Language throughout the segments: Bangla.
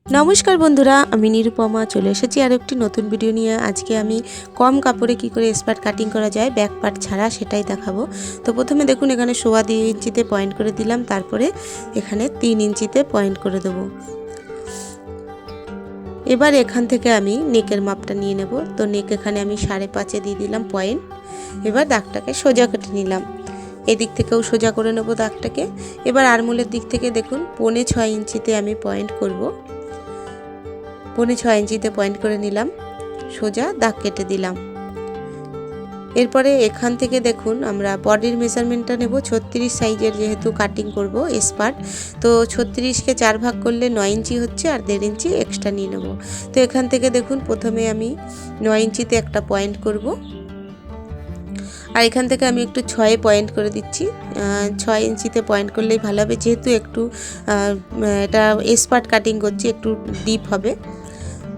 नमस्कार बंधुरा आमी निरुपमा चले एसेছি আর একটি নতুন ভিডিও নিয়ে। আজকে আমি কম কাপড়ে কি করে স্পার্ট কাটিং করা যায় ব্যাক পার্ট ছাড়া সেটাই দেখাবো। তো প্রথমে দেখুন এখানে 2.5 ইঞ্চিতে পয়েন্ট করে দিলাম, তারপরে এখানে 3 ইঞ্চিতে পয়েন্ট করে দেব। এবার এখান থেকে আমি নেকের মাপটা নিয়ে নেব। তো নেক এখানে আমি 5.5 দিয়ে দিলাম পয়েন্ট। এবার দাগটাকে সোজা কেটে নিলাম, এদিক থেকেও সোজা করে নেব দাগটাকে। এবার আরমোলের দিক থেকে দেখুন 5.5 ইঞ্চিতে আমি পয়েন্ট করব। 5.5 ইঞ্চিতে পয়েন্ট করে নিলাম, সোজা দাগ কেটে দিলাম। এরপরে এখান থেকে দেখুন আমরা বডির মেজারমেন্টটা নেব 36 সাইজের, যেহেতু কাটিং করব স্পার্ট। তো 36কে 4 ভাগ করলে 9 ইঞ্চি হচ্ছে, আর 1.5 ইঞ্চি এক্সট্রা নিয়ে নেব। তো এখান থেকে দেখুন প্রথমে আমি 9 ইঞ্চিতে একটা পয়েন্ট করব, আর এখান থেকে আমি একটু 6 পয়েন্ট করে দিচ্ছি। 6 ইঞ্চিতে পয়েন্ট করলেই ভালো হবে, যেহেতু একটু এটা স্পার্ট কাটিং করছি, একটু ডিপ হবে।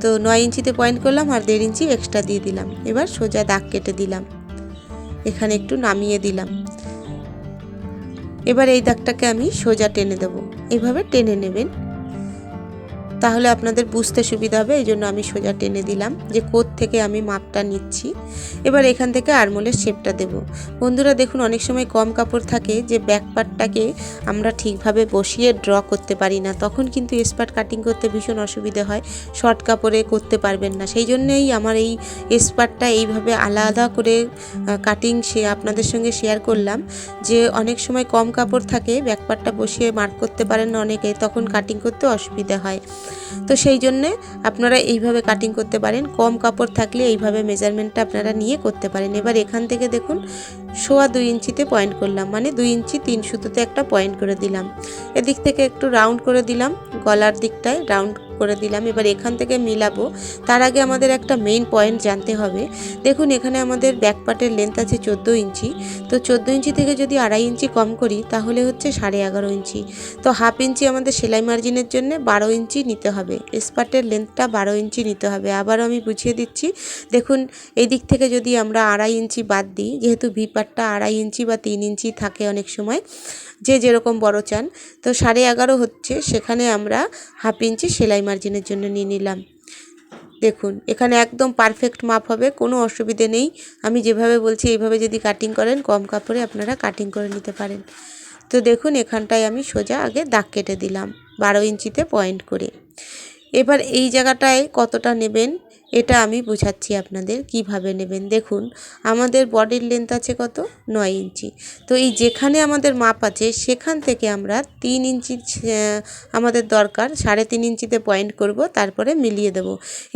তো 9 ইঞ্চিতে পয়েন্ট করলাম আর 1.5 ইঞ্চি এক্সট্রা দিয়ে দিলাম। এবার সোজা দাগ কেটে দিলাম, এখানে একটু নামিয়ে দিলাম। এবার এই দাগটাকে আমি সোজা টেনে দেব, এইভাবে টেনে নেবেন, তাহলে আপনাদের বুঝতে সুবিধা হবে। এই জন্য আমি সোজা টেনে দিলাম যে কোথ থেকে আমি মাপটা নিচ্ছি। এবার এখান থেকে আরমোলের শেপটা দেব। বন্ধুরা দেখুন অনেক সময় কম কাপড় থাকে যে ব্যাক পার্টটাকে আমরা ঠিকভাবে বসিয়ে ড্র করতে পারি না, তখন কিন্তু স্পার্ট কাটিং করতে ভীষণ অসুবিধা হয়, শর্ট কাপড়ে করতে পারবেন না। সেই জন্যই আমার এই স্পার্টটা এইভাবে আলাদা করে কাটিং আপনাদের সঙ্গে শেয়ার করলাম, যে অনেক সময় কম কাপড় থাকে ব্যাক পার্টটা বসিয়ে মার্ক করতে পারেন না অনেকে, তখন কাটিং করতে অসুবিধা হয়। তো সেই জন্যে আপনারা এইভাবে কাটিং করতে পারেন, কম কাপড় থাকলে এইভাবে মেজারমেন্টটা আপনারা নিয়ে করতে পারেন। এবার এখান থেকে দেখুন 2.25 ইঞ্চিতে পয়েন্ট করলাম, মানে 2 ইঞ্চি 3 সুতোতে একটা পয়েন্ট করে দিলাম। এদিক থেকে একটু রাউন্ড করে দিলাম, গলার দিকটায় রাউন্ড করে দিলাম। এবার এখান থেকে মিলাবো, তার আগে আমাদের একটা মেইন পয়েন্ট জানতে হবে। দেখুন এখানে আমাদের ব্যাক পার্টের লেন্থ আছে 14 ইঞ্চি। তো 14 ইঞ্চি থেকে যদি 2.5 ইঞ্চি কম করি তাহলে হচ্ছে 11.5 ইঞ্চি। তো হাফ ইঞ্চি আমাদের সেলাই মার্জিনের জন্য 12 ইঞ্চি নিতে হবে, স্পার্টের লেন্থটা 12 ইঞ্চি নিতে হবে। আবার আমি বুঝিয়ে দিচ্ছি, দেখুন এই দিক থেকে যদি আমরা 2.5 ইঞ্চি বাদ দিই, যেহেতু ভি পার্টটা 2.5 ইঞ্চি বা 3 ইঞ্চি থাকে অনেক সময়, যে যেরকম বড় চান, তো 11.5 হচ্ছে, সেখানে আমরা হাফ ইঞ্চি সেলাই মার্জিনের জন্য নিয়ে নিলাম। দেখুন এখানে একদম পারফেক্ট মাপ হবে, কোনো অসুবিধে নেই। আমি যেভাবে বলছি এইভাবে যদি কাটিং করেন কম কাপড়ে আপনারা কাটিং করে নিতে পারেন। তো দেখুন এখানটায় আমি সোজা আগে দাগ কেটে দিলাম 12 ইঞ্চিতে পয়েন্ট করে। এবার এই জায়গাটায় কতটা নেবেন এটা আমি বোঝাচ্ছি আপনাদের কিভাবে নেবেন। দেখুন আমাদের বডির লেন্থ আছে কত, 9 ইঞ্চি। তো এই যেখানে আমাদের মাপ আছে সেখান থেকে আমরা 3 ইঞ্চি আমাদের দরকার, 3.5 ইঞ্চিতে পয়েন্ট করব, তারপরে মিলিয়ে দেব।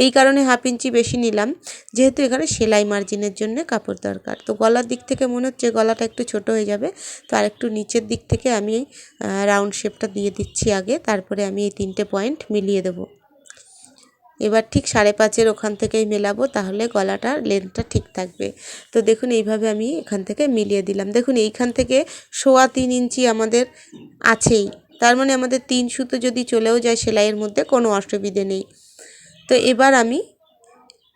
এই কারণে হাফ ইঞ্চি বেশি নিলাম, যেহেতু এখানে সেলাই মার্জিনের জন্য কাপড় দরকার। তো গলার দিক থেকে মনে হচ্ছে গলাটা একটু ছোট হয়ে যাবে, তো আর একটু নিচের দিক থেকে আমি রাউন্ড শেপটা দিয়ে দিচ্ছি আগে, তারপরে আমি এই 3টে পয়েন্ট মিলিয়ে দেব। এবার ঠিক 5.5 ওখান থেকেই মেলাবো, তাহলে গলাটার লেন্থটা ঠিক থাকবে। তো দেখুন এইভাবে আমি এখান থেকে মিলিয়ে দিলাম। দেখুন এইখান থেকে 3.25 ইঞ্চি আমাদের আছেই, তার মানে আমাদের 3 সুতো যদি চলেও যায় সেলাইয়ের মধ্যে কোনো অসুবিধে নেই। তো এবার আমি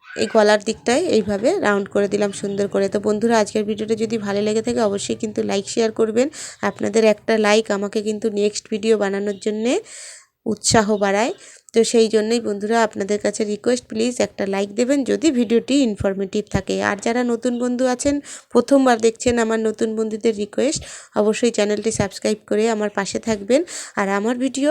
এই গলার দিকটায় এইভাবে রাউন্ড করে দিলাম সুন্দর করে। তো বন্ধুরা আজকের ভিডিওটা যদি ভালো লেগে থাকে অবশ্যই কিন্তু লাইক শেয়ার করবেন। আপনাদের একটা লাইক আমাকে কিন্তু নেক্সট ভিডিও বানানোর জন্যে উৎসাহ বাড়ায়। তো সেই জন্যই বন্ধুরা আপনাদের কাছে রিকোয়েস্ট, প্লিজ একটা লাইক দেবেন যদি ভিডিওটি ইনফরমেটিভ থাকে। আর যারা নতুন বন্ধু আছেন, প্রথমবার দেখছেন, আমার নতুন বন্ধুদের রিকোয়েস্ট অবশ্যই চ্যানেলটি সাবস্ক্রাইব করে আমার পাশে থাকবেন। আর আমার ভিডিও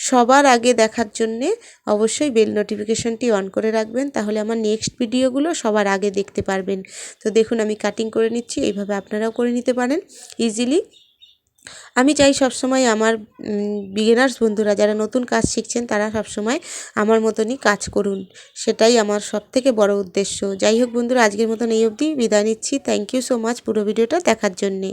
সবার আগে দেখার জন্যে অবশ্যই বেল নোটিফিকেশনটি অন করে রাখবেন, তাহলে আমার নেক্সট ভিডিওগুলো সবার আগে দেখতে পারবেন। তো দেখুন আমি কাটিং করে নিচ্ছি, এইভাবে আপনারাও করে নিতে পারেন ইজিলি। আমি চাই সবসময় আমার বিগিনার্স বন্ধুরা যারা নতুন কাজ শিখছেন তারা সবসময় আমার মতনই কাজ করুন, সেটাই আমার সবথেকে বড় উদ্দেশ্য। যাই হোক বন্ধুরা আজকের মতন এই অবধি বিদায় নিচ্ছি। থ্যাংক ইউ সো মাচ পুরো ভিডিওটা দেখার জন্যে।